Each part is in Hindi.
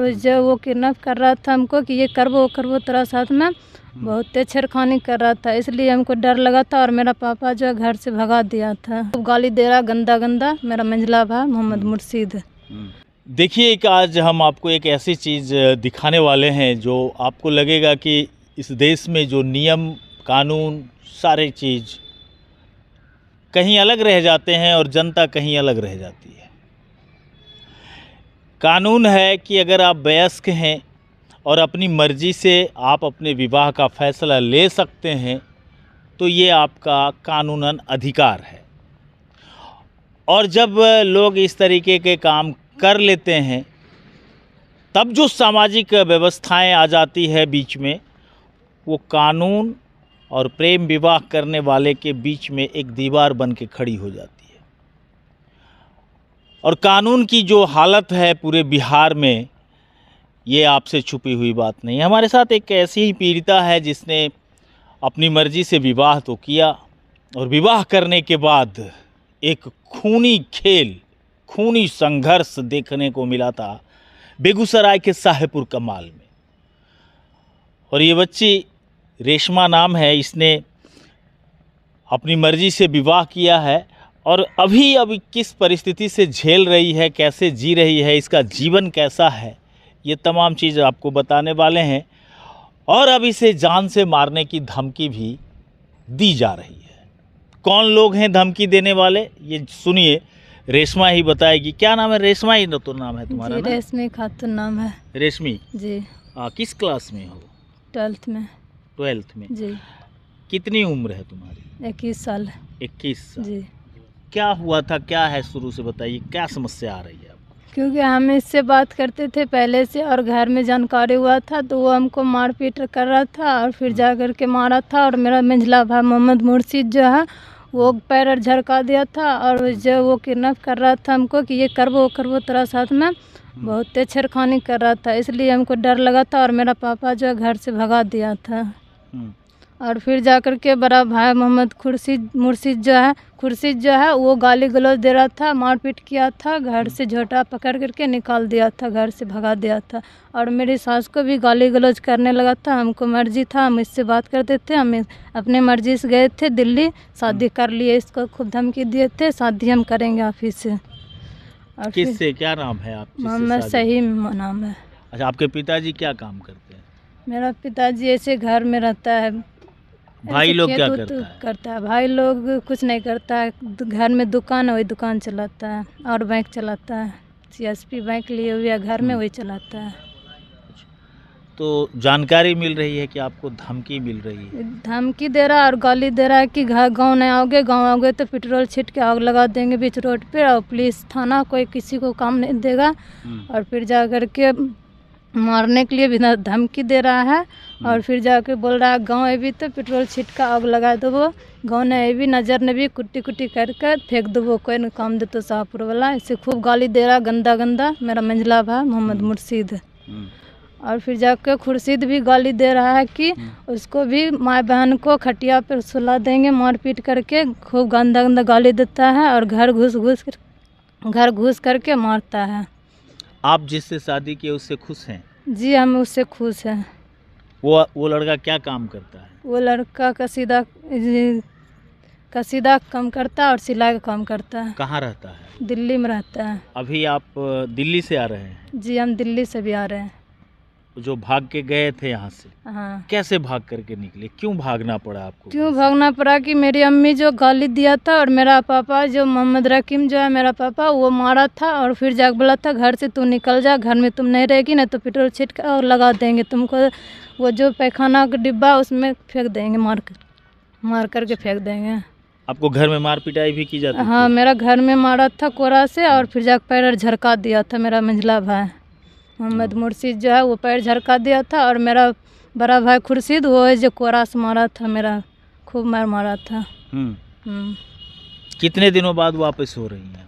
और जो वो किडनैप कर रहा था हमको कि ये करबो वो करबो तेरा साथ में, बहुत छेड़खानी कर रहा था, इसलिए हमको डर लगा था और मेरा पापा जो है घर से भगा दिया था। गाली दे रहा गंदा गंदा मेरा मंझला भाई मोहम्मद मुर्शीद। देखिए कि आज हम आपको एक ऐसी चीज़ दिखाने वाले हैं जो आपको लगेगा कि इस देश में जो नियम कानून सारे चीज़ कहीं अलग रह जाते हैं और जनता कहीं अलग रह जाती है। कानून है कि अगर आप वयस्क हैं और अपनी मर्ज़ी से आप अपने विवाह का फ़ैसला ले सकते हैं तो ये आपका कानूनन अधिकार है। और जब लोग इस तरीके के काम कर लेते हैं तब जो सामाजिक व्यवस्थाएं आ जाती है बीच में, वो कानून और प्रेम विवाह करने वाले के बीच में एक दीवार बन के खड़ी हो जाती है। और कानून की जो हालत है पूरे बिहार में, ये आपसे छुपी हुई बात नहीं है। हमारे साथ एक ऐसी ही पीड़िता है जिसने अपनी मर्जी से विवाह तो किया और विवाह करने के बाद एक खूनी खेल, खूनी संघर्ष देखने को मिला था बेगूसराय के साहेबपुर कमाल में। और ये बच्ची रेशमा नाम है, इसने अपनी मर्जी से विवाह किया है और अभी किस परिस्थिति से झेल रही है, कैसे जी रही है, इसका जीवन कैसा है, ये तमाम चीज़ आपको बताने वाले हैं। और अब इसे जान से मारने की धमकी भी दी जा रही है। कौन लोग हैं धमकी देने वाले, ये सुनिए, रेशमा ही बताएगी। क्या नाम है? रेशमा ही तो नाम है तुम्हारा? जी, रेशमी खातून नाम है। रेशमी जी। किस क्लास में हो? 12th में। 12th में। जी। कितनी उम्र है तुम्हारी? 21 साल। 21 साल। जी। क्या हुआ था, क्या है, शुरू से बताइए, क्या समस्या आ रही है आपको? क्योंकि हम इससे बात करते थे पहले से और घर में जानकारी हुआ था तो वो हमको मारपीट कर रहा था और फिर जा कर के मारा था। और मेरा मंझला भाई मोहम्मद मुर्शीद जो है वो पैर झरका दिया था और जो वो किडनैप कर रहा था हमको कि ये करबो वो करबो तेरा साथ में, बहुत छेड़खानी कर रहा था, इसलिए हमको डर लगा था और मेरा पापा जो है घर से भगा दिया था। और फिर जाकर के बड़ा भाई मोहम्मद मुर्शीद जो है वो गाली गलौज दे रहा था, मारपीट किया था, घर से झोटा पकड़ करके निकाल दिया था, घर से भगा दिया था। और मेरी सास को भी गाली गलौज करने लगा था। हमको मर्जी था, हम इससे बात करते थे, हम अपने मर्जी से गए थे दिल्ली, शादी कर लिए, इसको खूब धमकी दिए थे शादी हम करेंगे ऑफिस से। और किससे? क्या नाम है आप? मोहम्मद सहीम नाम है। अच्छा, आपके पिताजी क्या काम करते हैं? मेरा पिताजी ऐसे घर में रहता है। भाई लोग क्या करता है? भाई लोग कुछ नहीं करता है, घर में दुकान है, वही दुकान चलाता है और बैंक चलाता है, CSP बैंक लिए हुए है घर में, वही चलाता है। तो जानकारी मिल रही है कि आपको धमकी मिल रही है? धमकी दे रहा है और गाली दे रहा है कि गाँव नहीं आओगे, गाँव आओगे तो पेट्रोल छीट के आग लगा देंगे बीच रोड पे, और पुलिस थाना कोई किसी को काम नहीं देगा। और फिर जा कर के मारने के लिए भी धमकी दे रहा है। और फिर जाके बोल रहा है गाँव अभी तो पेट्रोल छीट का आग लगा देवो, गाँव ने भी नज़र ने भी कुट्टी कुट्टी करके फेंक देवो, कोई न काम दे तो शाहपुर वाला, इसे खूब गाली दे रहा गंदा गंदा मेरा मंझला भाई मोहम्मद मुर्शीद। और फिर जाकर खुर्शीद भी गाली दे रहा है कि उसको भी माँ बहन को खटिया पर सुला देंगे, मारपीट करके खूब गंदा गंदा गाली देता है और घर घुस करके मारता है। आप जिससे शादी किए उससे खुश हैं? जी, हम उससे खुश हैं। वो लड़का क्या काम करता है? वो लड़का कसीदा काम करता है और सिलाई का काम करता है। कहाँ रहता है? दिल्ली में रहता है। अभी आप दिल्ली से आ रहे हैं? जी, हम दिल्ली से भी आ रहे हैं। जो भाग के गए थे यहाँ से? हाँ। कैसे भाग करके निकले? क्यों भागना पड़ा आपको? क्यों भागना पड़ा कि मेरी अम्मी जो गाली दिया था और मेरा पापा जो मोहम्मद रकीम जो है मेरा पापा, वो मारा था। और फिर जाके बोला था घर से तू निकल जा, घर में तुम नहीं रहेगी ना तो पेट्रोल छीट कर और लगा देंगे तुमको, वो जो पैखाना का डिब्बा उसमें फेंक देंगे, मार करके फेंक देंगे। आपको घर में मार पिटाई भी की जाती? हाँ, मेरा घर में मारा था कोरा से और फिर जाके पैर झरका दिया था मेरा मंझला भाई मोहम्मद मुर्शीद जो है, वो पैर झरका दिया था। और मेरा बड़ा भाई खुर्शीद वो है जो कोरा से मारा था, मेरा खूब मारा था। कितने दिनों बाद वापस हो रही हैं?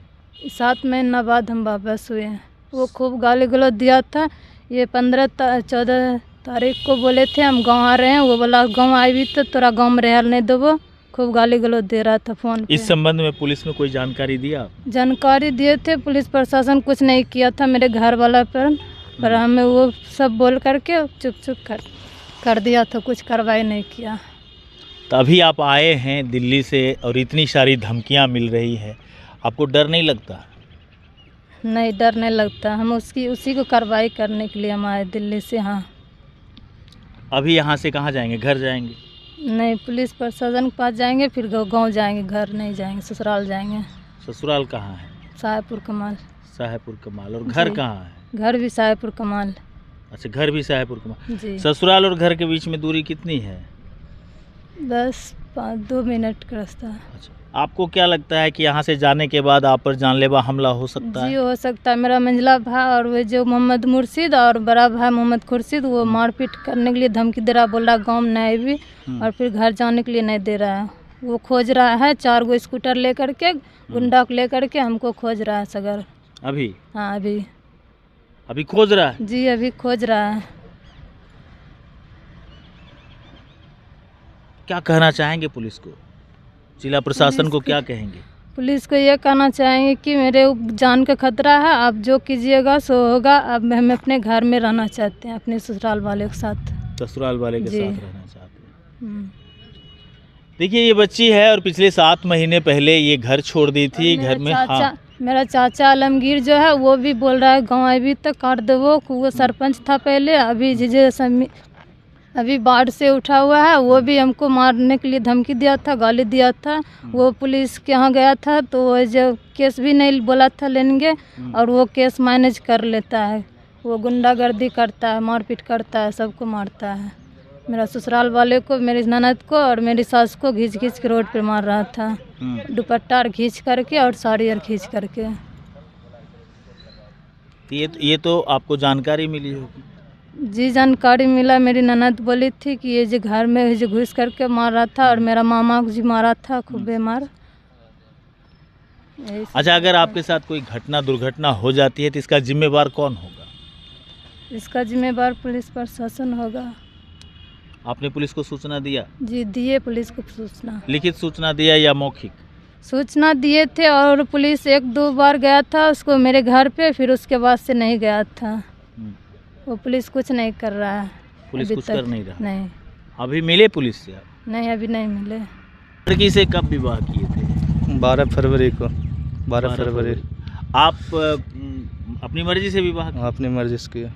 7 महीना बाद हम वापस हुए हैं। वो खूब गाली गलौज दिया था। ये 14 तारीख को बोले थे हम गांव आ रहे हैं, वो बोला गांव आई भी तो तोरा गांव में रहल नहीं देबो, खूब गाली गलौज दे रहा था फोन पे। इस संबंध में पुलिस में कोई जानकारी दिया? जानकारी दिए थे, पुलिस प्रशासन कुछ नहीं किया था मेरे घर वाला पर। पर हमें वो सब बोल करके चुप कर दिया, तो कुछ कार्रवाई नहीं किया। तो अभी आप आए हैं दिल्ली से और इतनी सारी धमकियां मिल रही है, आपको डर नहीं लगता? नहीं, डर नहीं लगता। हम उसी को कार्रवाई करने के लिए हम आए दिल्ली से। हाँ। अभी यहाँ से कहाँ जाएंगे? घर जाएंगे? नहीं, पुलिस प्रशासन के पास जाएंगे, फिर गांव जाएंगे, घर नहीं जाएंगे, ससुराल जाएंगे। ससुराल कहाँ है? साहेबपुर कमाल। साहेबपुर कमाल। और घर जी। कहाँ है? घर भी साहेबपुर कमाल। अच्छा, घर भी साहेबपुर कमाल। जी। ससुराल और घर के बीच में दूरी कितनी है? बस 2 मिनट का रास्ता। अच्छा, आपको क्या लगता है कि यहाँ से जाने के बाद आप पर जानलेवा हमला हो सकता जी, है? हो सकता है। मेरा मंझला भाई और वो जो मोहम्मद मुर्शिद और बड़ा भाई मोहम्मद खुर्शीद, वो मारपीट करने के लिए धमकी दे रहा, बोल रहा गाँव में नहीं भी, और फिर घर जाने के लिए नहीं दे रहा है। वो खोज रहा है 4 गो स्कूटर लेकर के, गुंडा को लेकर के हमको खोज रहा है सगर। अभी? हाँ, अभी खोज रहा है? जी, अभी खोज रहा है। क्या कहना चाहेंगे पुलिस को, जिला प्रशासन को क्या कहेंगे? पुलिस को ये कहना चाहेंगे कि मेरे जान का खतरा है, आप जो कीजिएगा सो होगा। अब हम अपने घर में रहना चाहते हैं, अपने ससुराल वाले के साथ। ससुराल वाले के जी। साथ रहना चाहते हैं। देखिए, ये बच्ची है और पिछले 7 महीने पहले ये घर छोड़ दी थी। घर में मेरा चाचा आलमगीर जो है वो भी बोल रहा है गाँव अभी तक काट देवो। वो सरपंच था पहले, अभी अभी बाढ़ से उठा हुआ है, वो भी हमको मारने के लिए धमकी दिया था, गाली दिया था। वो पुलिस के यहाँ गया था तो वो जो केस भी नहीं बोला था लेंगे, और वो केस मैनेज कर लेता है। वो गुंडागर्दी करता है, मारपीट करता है, सबको मारता है। मेरा ससुराल वाले को, मेरी ननद को और मेरी सास को घींच के रोड पे मार रहा था, दुपट्टा और खींच करके और साड़ी और खींच करके। ये तो आपको जानकारी मिली होगी? जी, जानकारी मिला। मेरी ननद बोली थी कि ये जो घर में जो घुस करके मार रहा था, और मेरा मामा को जी मारा था खूब बेमार। अच्छा, अगर आपके साथ कोई दुर्घटना हो जाती है तो इसका जिम्मेवार कौन होगा? इसका जिम्मेवार पुलिस प्रशासन होगा। आपने पुलिस को सूचना दिया? जी, दिए पुलिस को सूचना। लिखित सूचना दिया या मौखिक? सूचना दिए थे, और पुलिस 1-2 बार गया था उसको मेरे घर पे, फिर उसके बाद से नहीं गया था। वो पुलिस कुछ नहीं कर रहा है। पुलिस कुछ कर नहीं रहा? नहीं। अभी मिले पुलिस से आप? नहीं, अभी नहीं मिले। लड़की से कब विवाह किए थे? 12 फरवरी को। 12 फरवरी। आप अपनी मर्जी से विवाह? अपनी मर्जी से किया।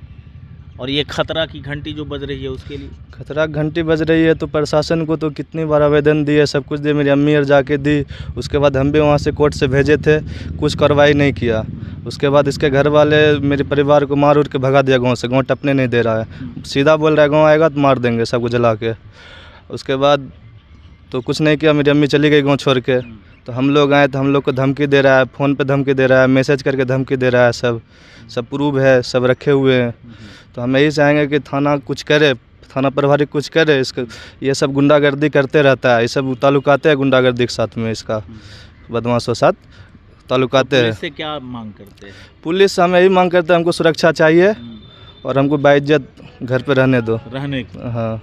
और ये खतरा की घंटी जो बज रही है उसके लिए? खतरा घंटी बज रही है तो प्रशासन को तो कितनी बार आवेदन दिए, सब कुछ दिए, मेरी अम्मी और जाके दी। उसके बाद हम भी वहाँ से कोर्ट से भेजे थे, कुछ कार्रवाई नहीं किया। उसके बाद इसके घर वाले मेरे परिवार को मार उड़ के भगा दिया गांव से। गांव टपने नहीं दे रहा है, सीधा बोल रहा है गांव आएगा तो मार देंगे सबको जला के। उसके बाद तो कुछ नहीं किया, मेरी अम्मी चली गई गांव छोड़ के। तो हम लोग आए तो हम लोग को धमकी दे रहा है, फ़ोन पे धमकी दे रहा है, मैसेज करके धमकी दे रहा है। सब प्रूफ है, सब रखे हुए हैं। तो हम यही चाहेंगे कि थाना कुछ करे, थाना प्रभारी कुछ करे। इसका ये सब गुंडागर्दी करते रहता है, ये सब ताल्लुकाते हैं गुंडागर्दी के साथ में, इसका बदमाशों साथ ताल्लुकाते हैं। पुलिस से क्या मांग करते हैं? पुलिस से हम यही मांग करते हैं, हमको सुरक्षा चाहिए और हमको बाइज्जत घर पे रहने दो। रहने को? हाँ।